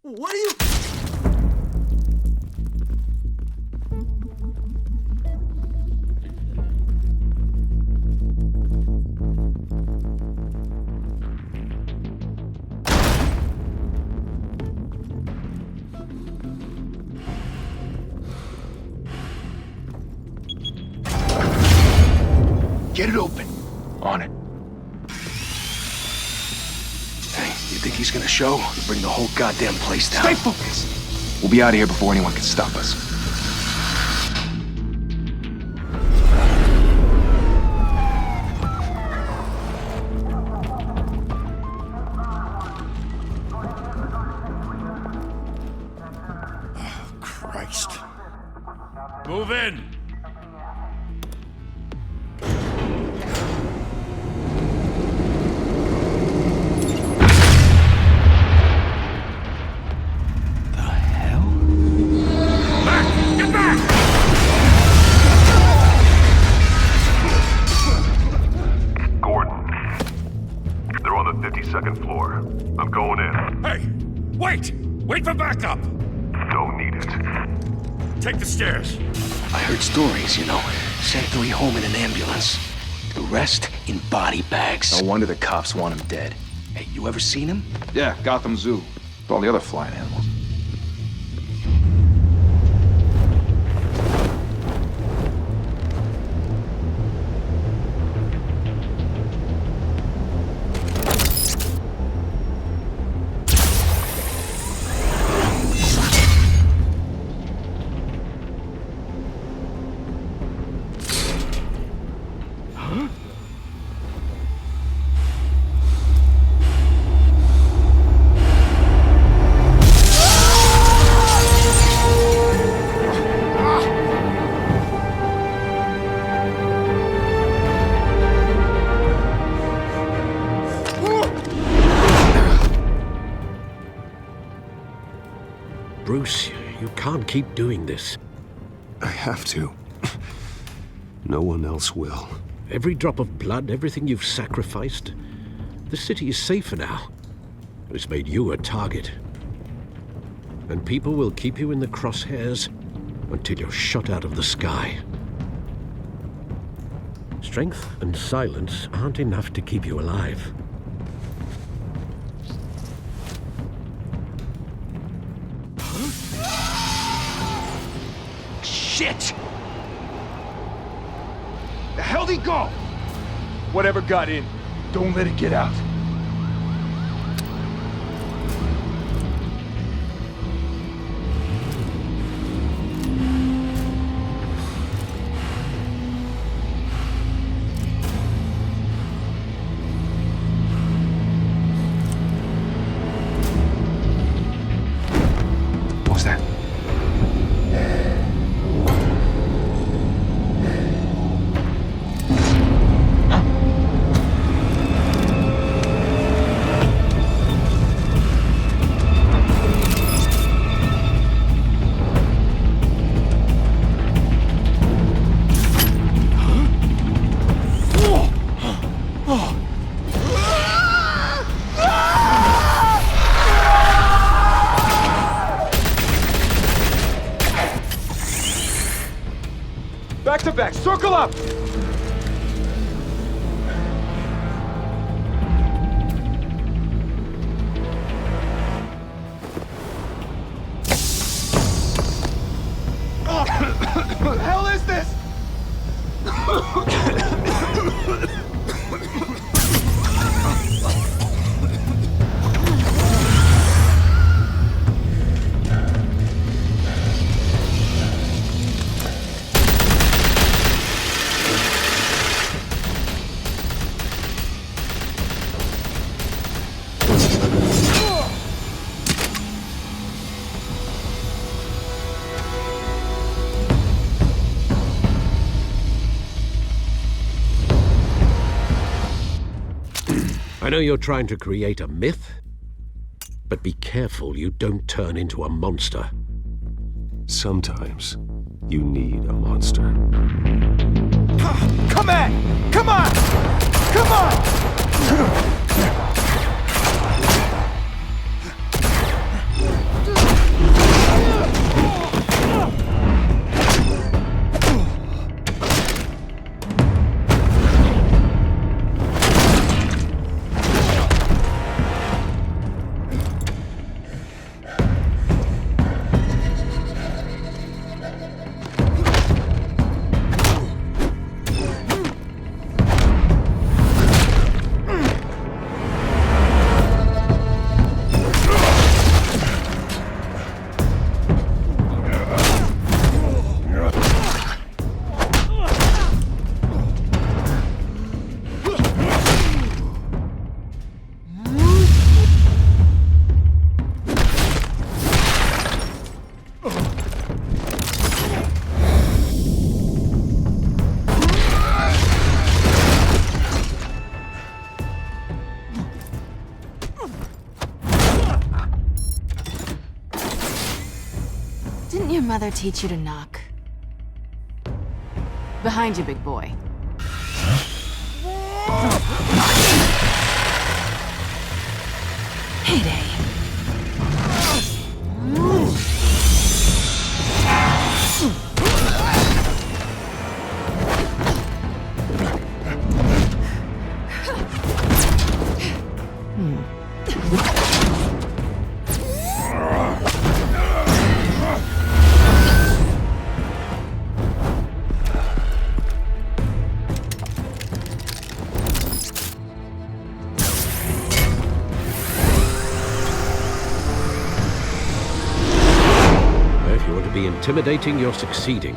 What are you... Get it open. On it. Hey, you think he's gonna show? Bring the whole goddamn place down. Stay focused! We'll be out of here before anyone can stop us. Oh, Christ. Move in! Second floor. I'm going in. Hey! Wait! Wait for backup! Don't need it. Take the stairs. I heard stories, you know. Sent 3 home in an ambulance. The rest in body bags. No wonder the cops want him dead. Hey, you ever seen him? Yeah, Gotham Zoo. With all the other flying animals. Bruce, you can't keep doing this. I have to. No one else will. Every drop of blood, everything you've sacrificed. The city is safer now. But it's made you a target. And people will keep you in the crosshairs until you're shot out of the sky. Strength and silence aren't enough to keep you alive. Shit! The hell'd he go? Whatever got in, don't let it get out. What was that? Back to back, circle up! What the hell is this? I know you're trying to create a myth, but be careful you don't turn into a monster. Sometimes you need a monster. Come on! Come on! Come on! mother teach you to knock? Behind you, big boy. Heyday. If you want to be intimidating, you're succeeding.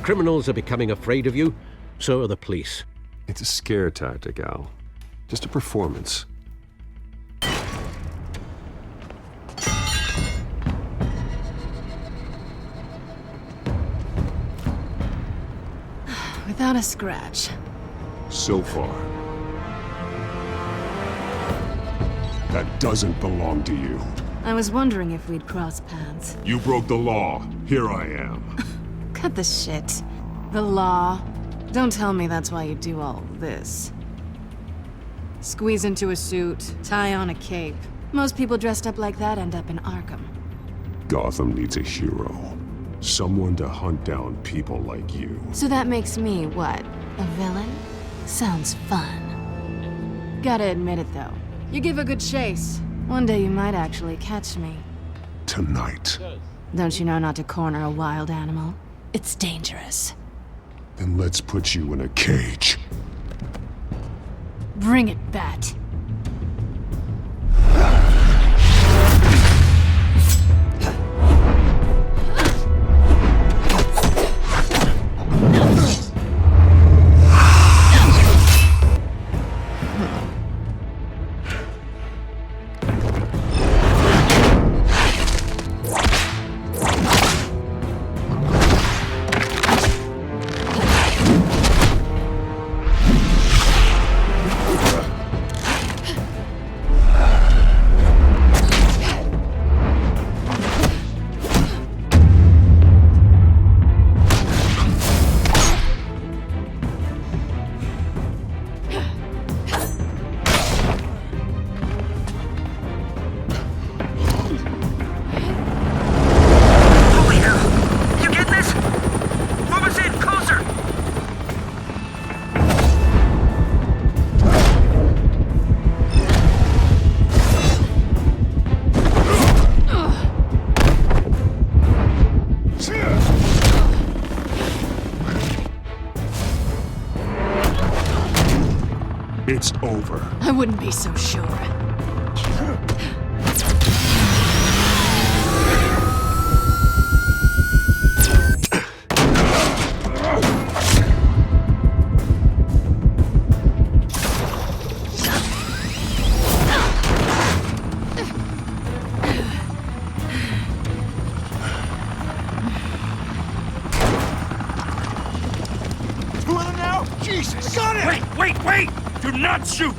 Criminals are becoming afraid of you, so are the police. It's a scare tactic, Al. Just a performance. Without a scratch. So far. That doesn't belong to you. I was wondering if we'd cross paths. You broke the law. Here I am. Cut the shit. The law. Don't tell me that's why you do all this. Squeeze into a suit, tie on a cape. Most people dressed up like that end up in Arkham. Gotham needs a hero. Someone to hunt down people like you. So that makes me, what, a villain? Sounds fun. Gotta admit it, though. You give a good chase. One day you might actually catch me. Tonight. Don't you know not to corner a wild animal? It's dangerous. Then let's put you in a cage. Bring it, Bat. It's over. I wouldn't be so sure. Jesus! Got it! Wait! Do not shoot!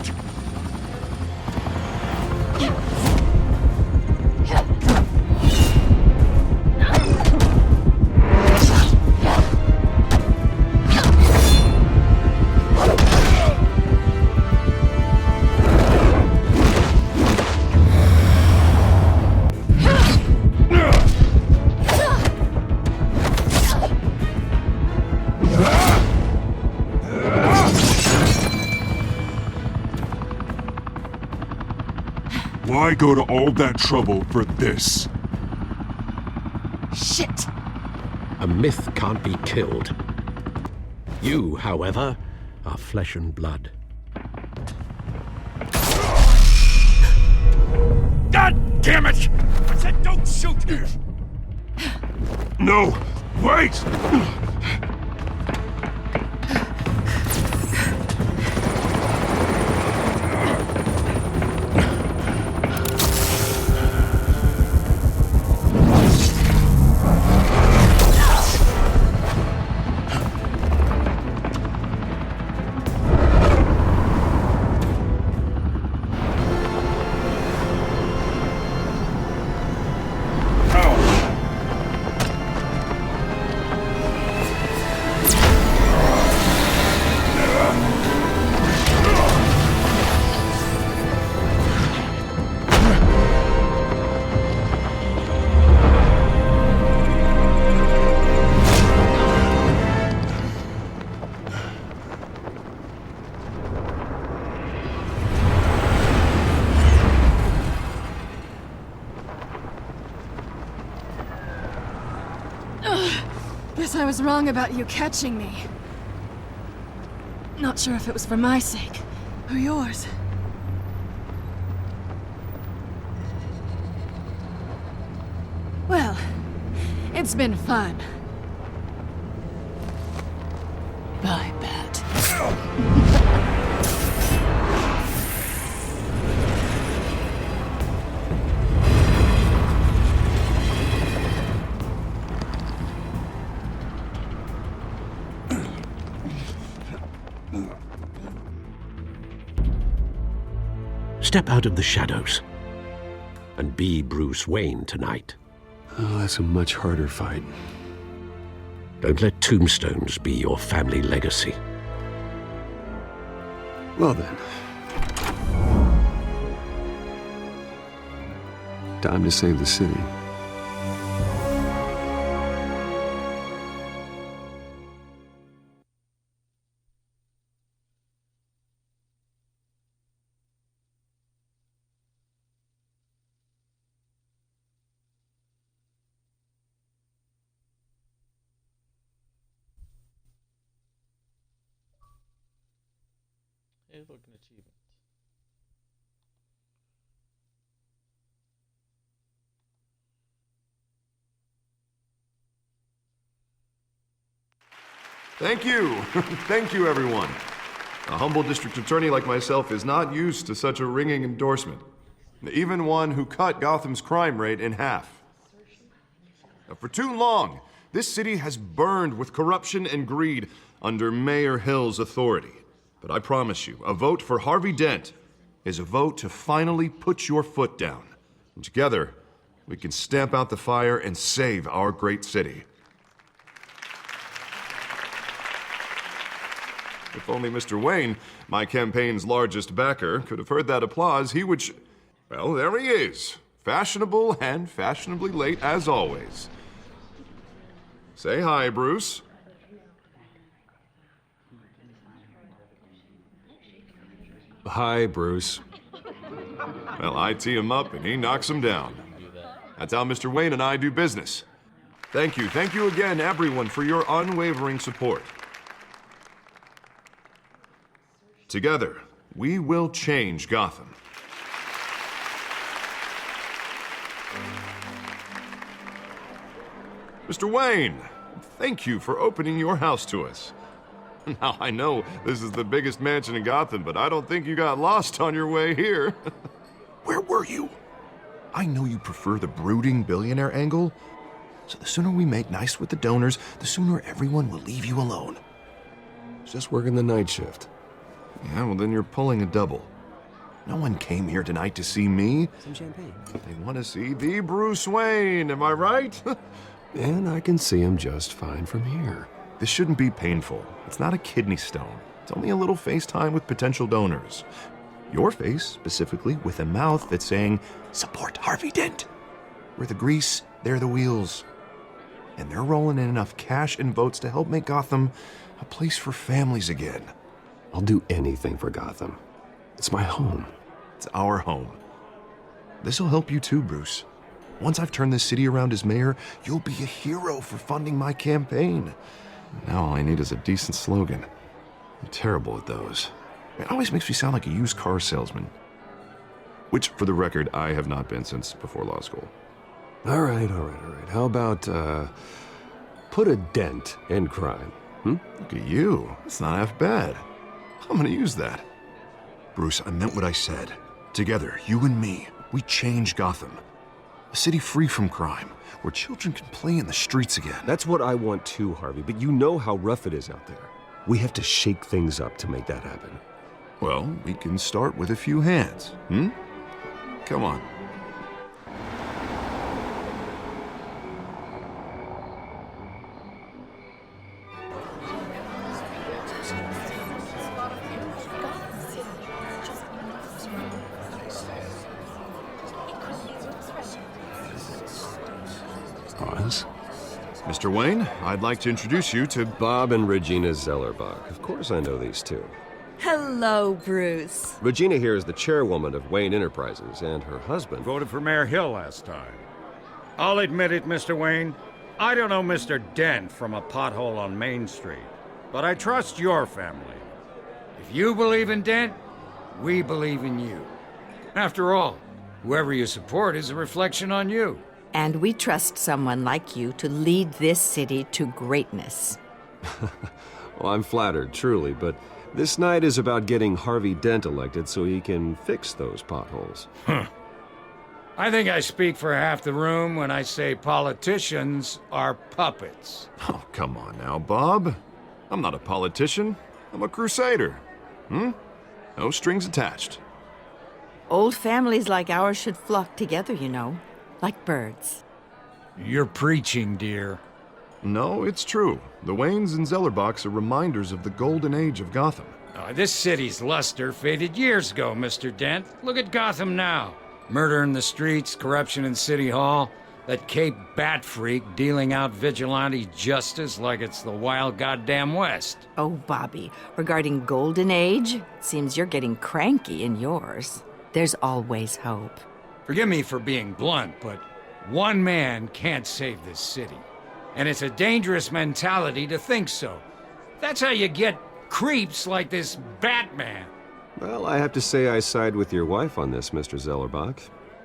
Why go to all that trouble for this? Shit! A myth can't be killed. You, however, are flesh and blood. God damn it! I said don't shoot! No! Wait! Guess I was wrong about you catching me. Not sure if it was for my sake or yours. Well, it's been fun. Bye, Bat. Step out of the shadows and be Bruce Wayne tonight. Oh, that's a much harder fight. Don't let tombstones be your family legacy. Well then. Time to save the city. Hey, look, an achievement. Thank you. Thank you, everyone. A humble district attorney like myself is not used to such a ringing endorsement. Even one who cut Gotham's crime rate in half. For too long, this city has burned with corruption and greed under Mayor Hill's authority. But I promise you, a vote for Harvey Dent is a vote to finally put your foot down. And together, we can stamp out the fire and save our great city. If only Mr. Wayne, my campaign's largest backer, could have heard that applause, he would well, there he is. Fashionable and fashionably late as always. Say hi, Bruce. Hi, Bruce. Well, I tee him up and he knocks him down. That's how Mr. Wayne and I do business. Thank you again, everyone, for your unwavering support. Together, we will change Gotham. Mr. Wayne, thank you for opening your house to us. Now, I know this is the biggest mansion in Gotham, but I don't think you got lost on your way here. Where were you? I know you prefer the brooding billionaire angle, so the sooner we make nice with the donors, the sooner everyone will leave you alone. Just working the night shift. Yeah, well, then you're pulling a double. No one came here tonight to see me. Some champagne. They want to see the Bruce Wayne, am I right? And I can see him just fine from here. This shouldn't be painful. It's not a kidney stone. It's only a little FaceTime with potential donors. Your face, specifically, with a mouth that's saying, support Harvey Dent. We're the grease, they're the wheels. And they're rolling in enough cash and votes to help make Gotham a place for families again. I'll do anything for Gotham. It's my home. It's our home. This'll help you too, Bruce. Once I've turned this city around as mayor, you'll be a hero for funding my campaign. Now all I need is a decent slogan. I'm terrible at those. It always makes me sound like a used car salesman. Which, for the record, I have not been since before law school. All right. How about, put a dent in crime? Look at you. That's not half bad. I'm gonna use that. Bruce, I meant what I said. Together, you and me, we change Gotham. A city free from crime, where children can play in the streets again. That's what I want too, Harvey, but you know how rough it is out there. We have to shake things up to make that happen. Well, we can start with a few hands, Come on. Oz? Mr. Wayne, I'd like to introduce you to Bob and Regina Zellerbach. Of course I know these two. Hello, Bruce. Regina here is the chairwoman of Wayne Enterprises, and her husband... Voted for Mayor Hill last time. I'll admit it, Mr. Wayne. I don't know Mr. Dent from a pothole on Main Street, but I trust your family. If you believe in Dent, we believe in you. After all, whoever you support is a reflection on you. And we trust someone like you to lead this city to greatness. Well, I'm flattered, truly, but this night is about getting Harvey Dent elected so he can fix those potholes. I think I speak for half the room when I say politicians are puppets. Oh, come on now, Bob. I'm not a politician. I'm a crusader. No strings attached. Old families like ours should flock together, you know, like birds. You're preaching, dear. No, it's true. The Waynes and Zellerbachs are reminders of the golden age of Gotham. This city's luster faded years ago, Mr. Dent. Look at Gotham now. Murder in the streets, corruption in City Hall, that Cape Bat freak dealing out vigilante justice like it's the wild goddamn West. Oh, Bobby, regarding Golden Age, seems you're getting cranky in yours. There's always hope. Forgive me for being blunt, but one man can't save this city. And it's a dangerous mentality to think so. That's how you get creeps like this Batman. Well, I have to say I side with your wife on this, Mr. Zellerbach.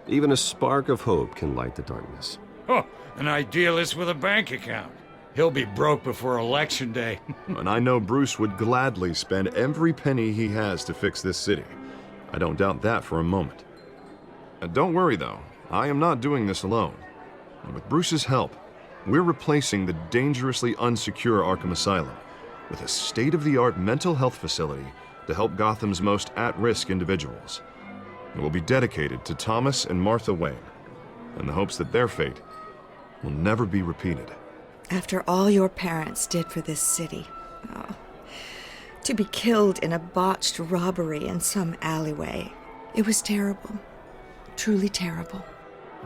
Even a spark of hope can light the darkness. Oh, an idealist with a bank account. He'll be broke before Election Day. And I know Bruce would gladly spend every penny he has to fix this city. I don't doubt that for a moment. Don't worry, though. I am not doing this alone. And with Bruce's help, we're replacing the dangerously unsecure Arkham Asylum with a state-of-the-art mental health facility to help Gotham's most at-risk individuals. It will be dedicated to Thomas and Martha Wayne, in the hopes that their fate will never be repeated. After all your parents did for this city, to be killed in a botched robbery in some alleyway, it was terrible. Truly terrible.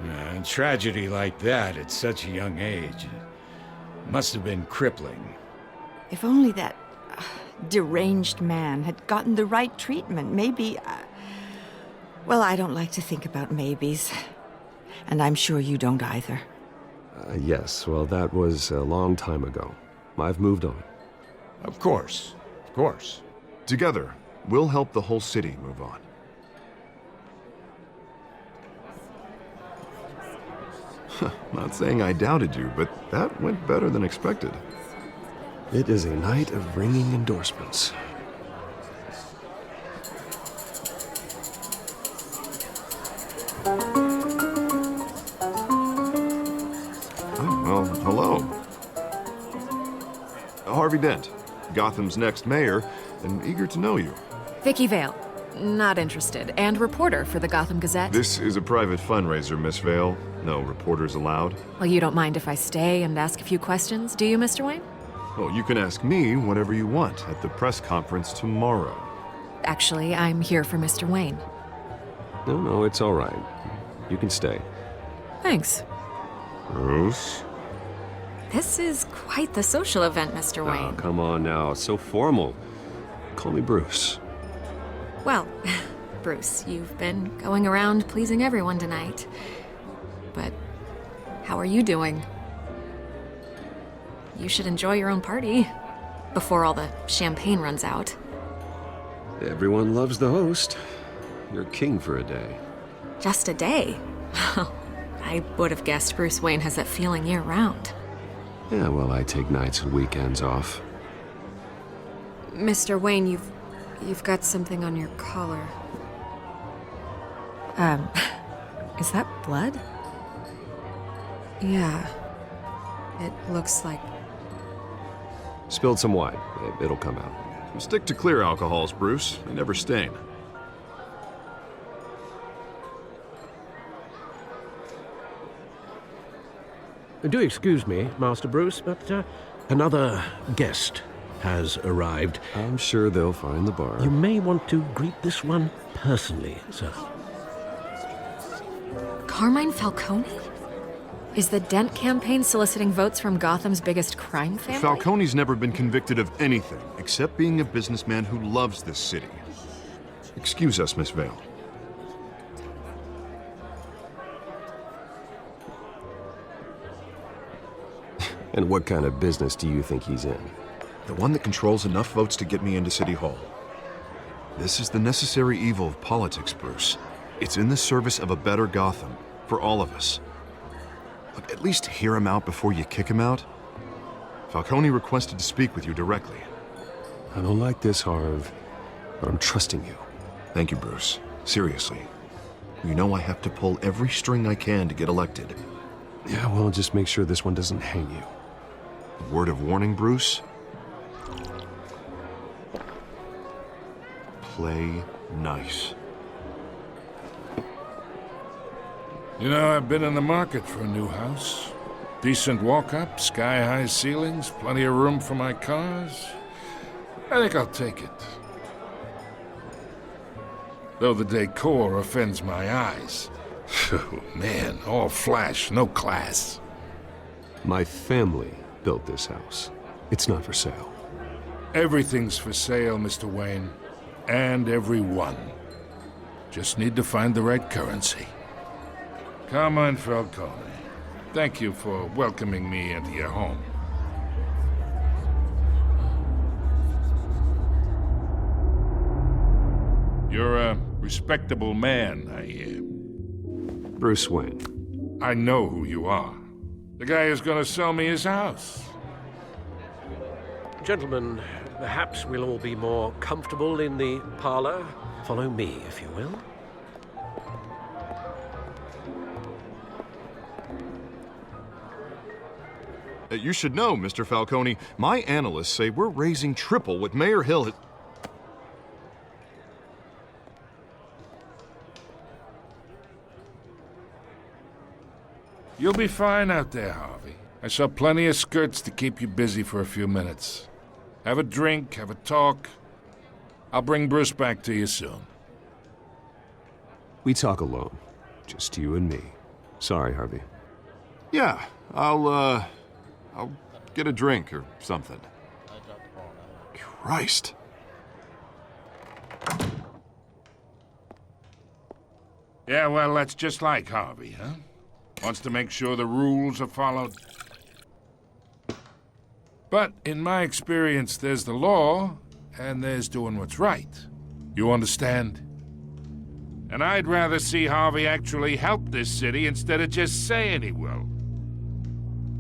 A tragedy like that at such a young age must have been crippling. If only that deranged man had gotten the right treatment, maybe... well, I don't like to think about maybes. And I'm sure you don't either. Yes, well, that was a long time ago. I've moved on. Of course. Of course. Together, we'll help the whole city move on. Not saying I doubted you, but that went better than expected. It is a night of ringing endorsements. Oh, well, hello. Harvey Dent, Gotham's next mayor, and eager to know you. Vicky Vale. Not interested. And reporter for the Gotham Gazette. This is a private fundraiser, Miss Vale. No reporters allowed. Well, you don't mind if I stay and ask a few questions, do you, Mr. Wayne? Well, you can ask me whatever you want at the press conference tomorrow. Actually, I'm here for Mr. Wayne. No, it's all right. You can stay. Thanks. Bruce? This is quite the social event, Mr. Oh, Wayne. come on now. It's so formal. Call me Bruce. Well, Bruce, you've been going around pleasing everyone tonight. But how are you doing? You should enjoy your own party before all the champagne runs out. Everyone loves the host. You're king for a day. Just a day? I would have guessed Bruce Wayne has that feeling year-round. Yeah, well, I take nights and weekends off. Mr. Wayne, you've got something on your collar. Is that blood? Yeah. It looks like... Spilled some wine. It'll come out. Stick to clear alcohols, Bruce. They never stain. Do excuse me, Master Bruce, but another guest has arrived. I'm sure they'll find the bar. You may want to greet this one personally, sir. Carmine Falcone? Is the Dent campaign soliciting votes from Gotham's biggest crime family? Falcone's never been convicted of anything except being a businessman who loves this city. Excuse us, Miss Vale. And what kind of business do you think he's in? The one that controls enough votes to get me into City Hall. This is the necessary evil of politics, Bruce. It's in the service of a better Gotham, for all of us. Look, at least hear him out before you kick him out. Falcone requested to speak with you directly. I don't like this, Harv, but I'm trusting you. Thank you, Bruce. Seriously. You know I have to pull every string I can to get elected. Yeah, well, just make sure this one doesn't hang you. A word of warning, Bruce? Play nice. You know, I've been in the market for a new house. Decent walk-up, sky-high ceilings, plenty of room for my cars. I think I'll take it. Though the decor offends my eyes. Oh, man, all flash, no class. My family built this house. It's not for sale. Everything's for sale, Mr. Wayne. And everyone. Just need to find the right currency. Carmine Falcone, thank you for welcoming me into your home. You're a respectable man, I hear. Bruce Wayne. I know who you are. The guy who's gonna sell me his house. Gentlemen, perhaps we'll all be more comfortable in the parlor. Follow me, if you will. You should know, Mr. Falcone, my analysts say we're raising triple what Mayor Hill has... You'll be fine out there, Harvey. I saw plenty of skirts to keep you busy for a few minutes. Have a drink, have a talk. I'll bring Bruce back to you soon. We talk alone. Just you and me. Sorry, Harvey. Yeah, I'll get a drink or something. Christ. Yeah, well, that's just like Harvey, huh? Wants to make sure the rules are followed. But in my experience, there's the law, and there's doing what's right. You understand? And I'd rather see Harvey actually help this city instead of just saying he will.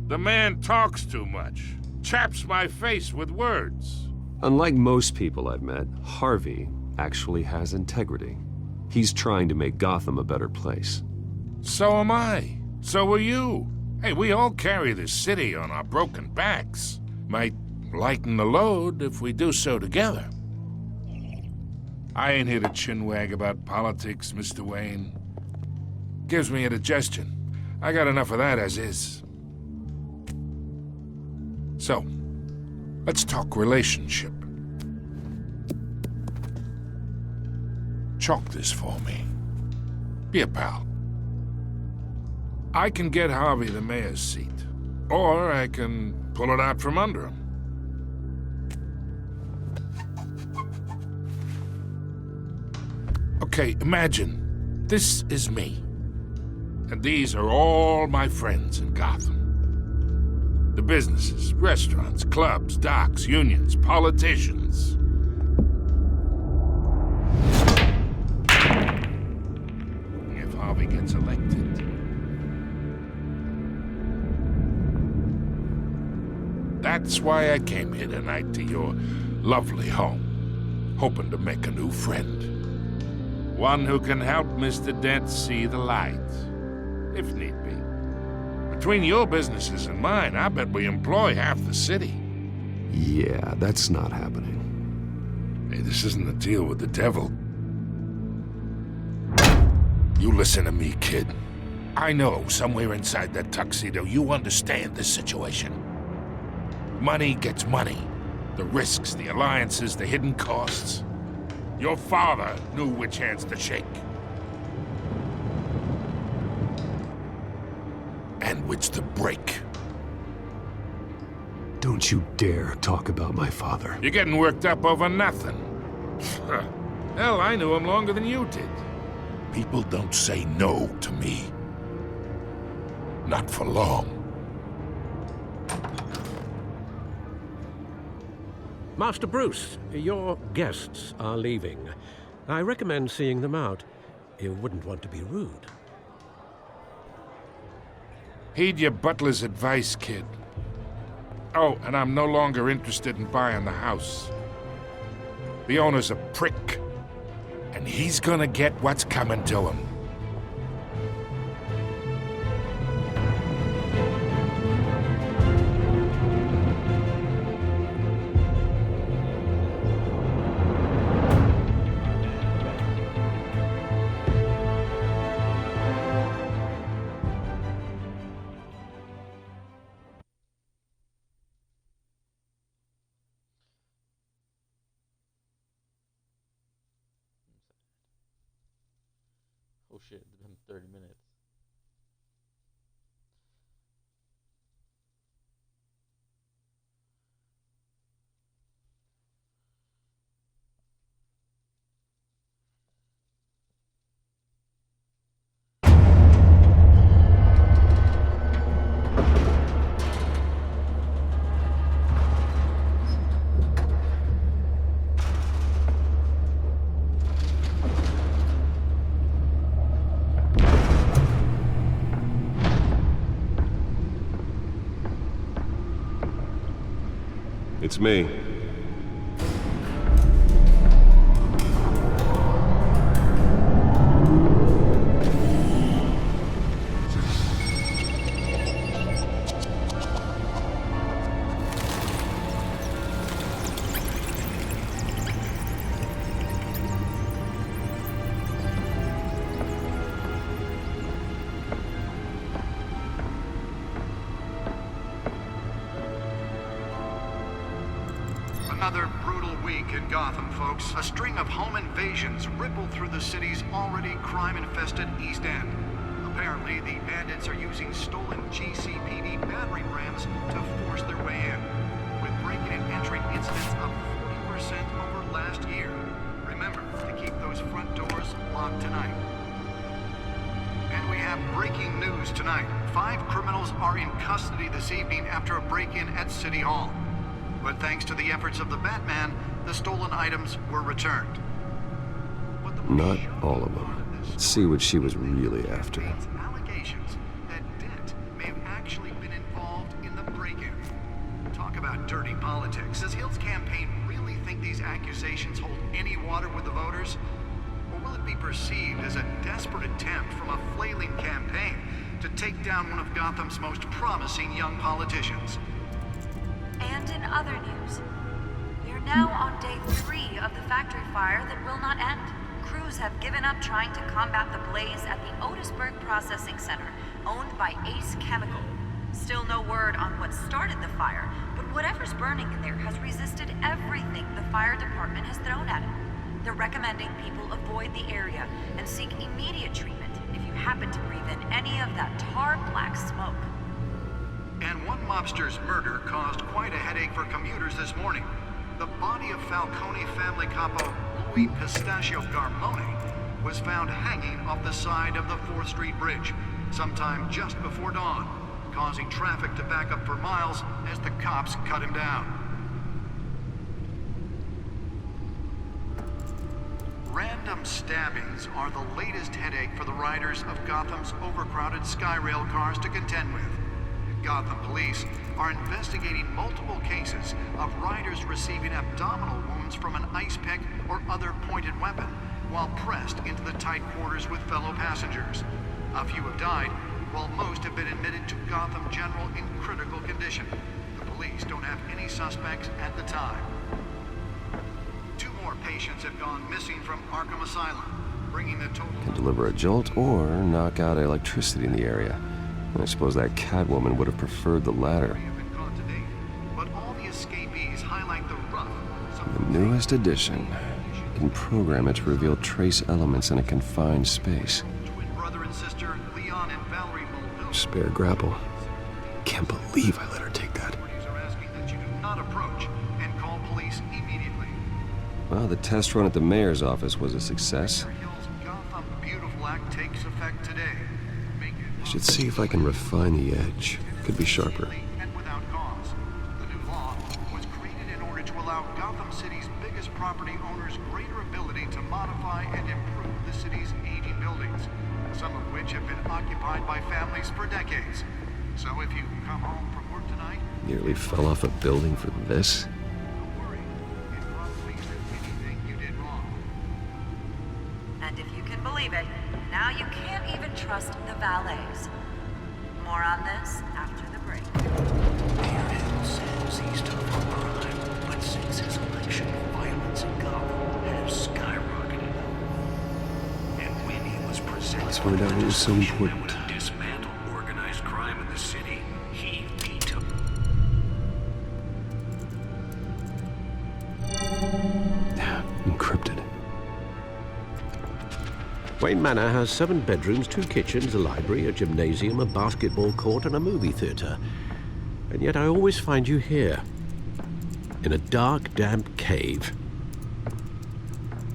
The man talks too much, chaps my face with words. Unlike most people I've met, Harvey actually has integrity. He's trying to make Gotham a better place. So am I. So are you. Hey, we all carry this city on our broken backs. Might lighten the load if we do so together. I ain't here to chinwag about politics, Mr. Wayne. Gives me indigestion. I got enough of that as is. So, let's talk relationship. Chalk this for me. Be a pal. I can get Harvey the mayor's seat, or I can pull it out from under him. Okay, imagine this is me, and these are all my friends in Gotham. The businesses, restaurants, clubs, docks, unions, politicians. If Harvey gets elected, that's why I came here tonight to your lovely home, hoping to make a new friend. One who can help Mr. Dent see the light, if need be. Between your businesses and mine, I bet we employ half the city. Yeah, that's not happening. Hey, this isn't a deal with the devil. You listen to me, kid. I know somewhere inside that tuxedo you understand this situation. Money gets money. The risks, the alliances, the hidden costs. Your father knew which hands to shake. And which to break. Don't you dare talk about my father. You're getting worked up over nothing. Hell, I knew him longer than you did. People don't say no to me. Not for long. Master Bruce, your guests are leaving. I recommend seeing them out. You wouldn't want to be rude. Heed your butler's advice, kid. Oh, and I'm no longer interested in buying the house. The owner's a prick, and he's gonna get what's coming to him. Oh shit, it's been 30 minutes. It's me. Another brutal week in Gotham, folks. A string of home invasions rippled through the city's already crime-infested East End. Apparently, the bandits are using stolen GCPD battering rams to force their way in, with breaking and entering incidents up 40% over last year. Remember to keep those front doors locked tonight. And we have breaking news tonight. 5 criminals are in custody this evening after a break-in at City Hall. But thanks to the efforts of the Batman, the stolen items were returned. Not all of them. Let's see what she was really after. Allegations that Dent may have actually been involved in the break-in. Talk about dirty politics. Does Hill's campaign really think these accusations hold any water with the voters? Or will it be perceived as a desperate attempt from a flailing campaign to take down one of Gotham's most promising young politicians? And in other news, we are now on day 3 of the factory fire that will not end. Crews have given up trying to combat the blaze at the Otisburg Processing Center, owned by Ace Chemical. Still no word on what started the fire, but whatever's burning in there has resisted everything the fire department has thrown at it. They're recommending people avoid the area and seek immediate treatment if you happen to breathe in any of that tar black smoke. And one mobster's murder caused quite a headache for commuters this morning. The body of Falcone family capo Louis Pistachio Garmone was found hanging off the side of the 4th Street Bridge sometime just before dawn, causing traffic to back up for miles as the cops cut him down. Random stabbings are the latest headache for the riders of Gotham's overcrowded Skyrail cars to contend with. Gotham police are investigating multiple cases of riders receiving abdominal wounds from an ice pick or other pointed weapon while pressed into the tight quarters with fellow passengers. A few have died, while most have been admitted to Gotham General in critical condition. The police don't have any suspects at the time. 2 more patients have gone missing from Arkham Asylum, bringing the total... Can deliver a jolt or knock out electricity in the area. I suppose that Catwoman would have preferred the latter. But all the escapees highlight the rough. The newest addition. You can program it to reveal trace elements in a confined space. Twin brother and sister, Leon and Valerie Mulville. Spare grapple. Can't believe I let her take that. Authorities are asking that you do not approach and call police immediately. Well, the test run at the mayor's office was a success. Hill's Gotham Beautiful Act takes effect today. I should see if I can refine the edge. Could be sharper. And without cause. The new law was created in order to allow Gotham city's biggest property owners' greater ability to modify and improve the city's aging buildings, some of which have been occupied by families for decades. So if you come home from work tonight... Nearly fell off a building for this? Don't worry. It probably isn't anything you did wrong. And if you can believe it, now you can't even trust the valets. More on this after the break. Mayor Hill says he's tough on crime, but since his election, violence in Gotham has skyrocketed. And when he was presented Let's find out what was so important. to dismantle organized crime in the city, he vetoed. Encrypted. Wayne Manor has 7 bedrooms, 2 kitchens, a library, a gymnasium, a basketball court, and a movie theater. And yet I always find you here, in a dark, damp cave,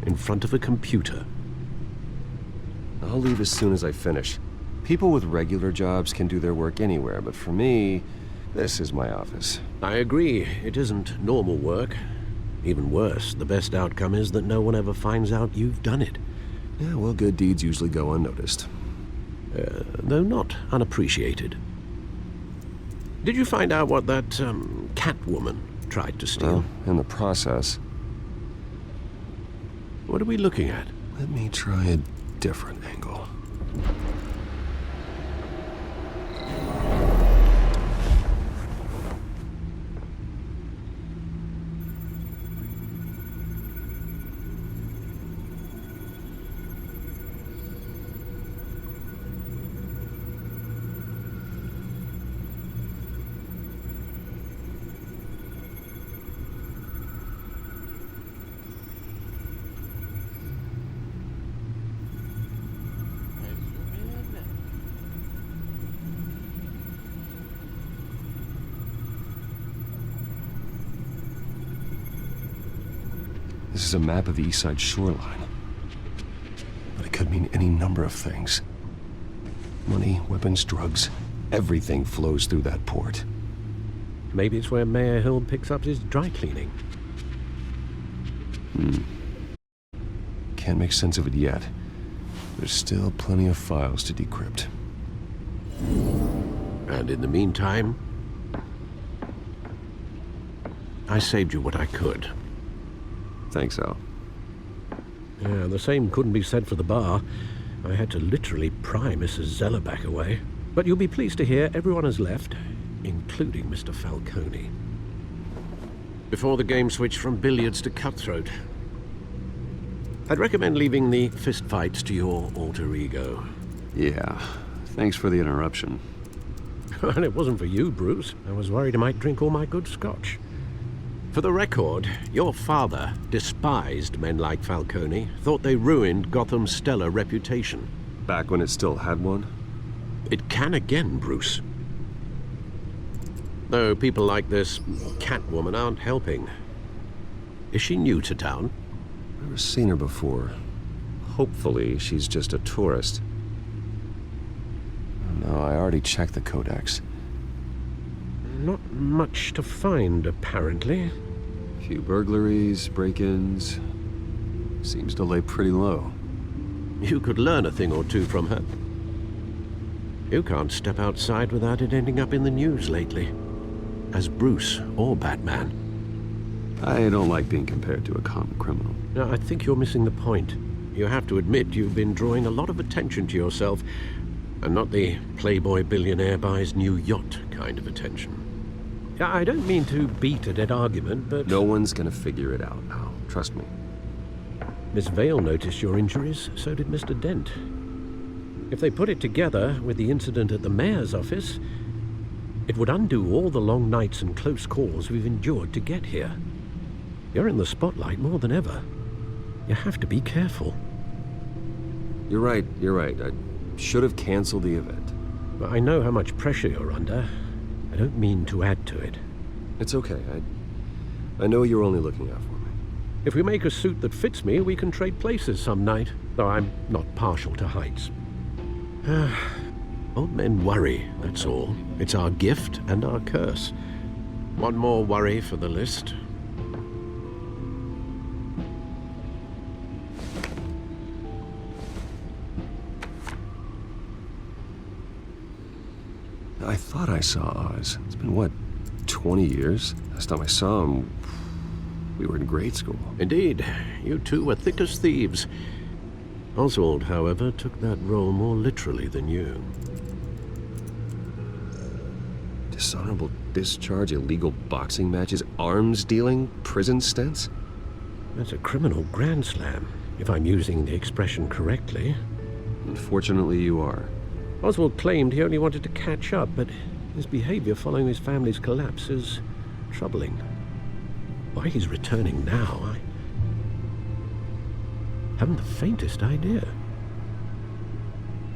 in front of a computer. I'll leave as soon as I finish. People with regular jobs can do their work anywhere, but for me, this is my office. I agree, it isn't normal work. Even worse, the best outcome is that no one ever finds out you've done it. Yeah, well, good deeds usually go unnoticed. Though not unappreciated. Did you find out what that, Catwoman tried to steal? Well, in the process. What are we looking at? Let me try a different angle. This is a map of the East Side shoreline. But it could mean any number of things. Money, weapons, drugs, everything flows through that port. Maybe it's where Mayor Hill picks up his dry cleaning. Can't make sense of it yet. There's still plenty of files to decrypt. And in the meantime, I saved you what I could. Thanks, Al. Yeah, the same couldn't be said for the bar. I had to literally pry Mrs. Zellerback away. But you'll be pleased to hear everyone has left, including Mr. Falcone. Before the game switched from billiards to cutthroat. I'd recommend leaving the fistfights to your alter ego. Yeah, thanks for the interruption. And it wasn't for you, Bruce. I was worried I might drink all my good scotch. For the record, your father despised men like Falcone, thought they ruined Gotham's stellar reputation. Back when it still had one? It can again, Bruce. Though people like this Catwoman aren't helping. Is she new to town? Never seen her before. Hopefully, she's just a tourist. No, I already checked the codex. Not much to find, apparently. Few burglaries, break-ins. Seems to lay pretty low. You could learn a thing or two from her. You can't step outside without it ending up in the news lately. As Bruce or Batman. I don't like being compared to a common criminal. No, I think you're missing the point. You have to admit you've been drawing a lot of attention to yourself, and not the playboy billionaire buys new yacht kind of attention. I don't mean to beat a dead argument, but... No one's gonna figure it out now. Trust me. Miss Vale noticed your injuries, so did Mr. Dent. If they put it together with the incident at the mayor's office, it would undo all the long nights and close calls we've endured to get here. You're in the spotlight more than ever. You have to be careful. You're right. I should have canceled the event. But I know how much pressure you're under. I don't mean to add to it. It's okay. I know you're only looking out for me. If we make a suit that fits me, we can trade places some night, though I'm not partial to heights. Old men worry, that's all. It's our gift and our curse. One more worry for the list. I thought I saw Oz. It's been, what, 20 years? Last time I saw him, we were in grade school. Indeed. You two were thick as thieves. Oswald, however, took that role more literally than you. Dishonorable discharge, illegal boxing matches, arms dealing, prison stints? That's a criminal grand slam, if I'm using the expression correctly. Unfortunately, you are. Oswald claimed he only wanted to catch up, but his behavior following his family's collapse is troubling. Why he's returning now, I haven't the faintest idea.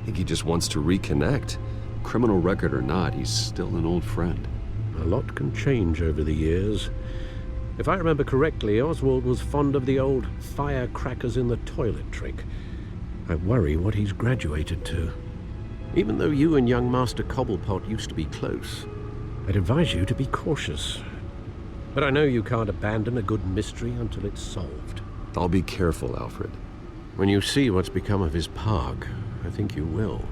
I think he just wants to reconnect. Criminal record or not, he's still an old friend. A lot can change over the years. If I remember correctly, Oswald was fond of the old firecrackers in the toilet trick. I worry what he's graduated to. Even though you and young Master Cobblepot used to be close, I'd advise you to be cautious. But I know you can't abandon a good mystery until it's solved. I'll be careful, Alfred. When you see what's become of his park, I think you will.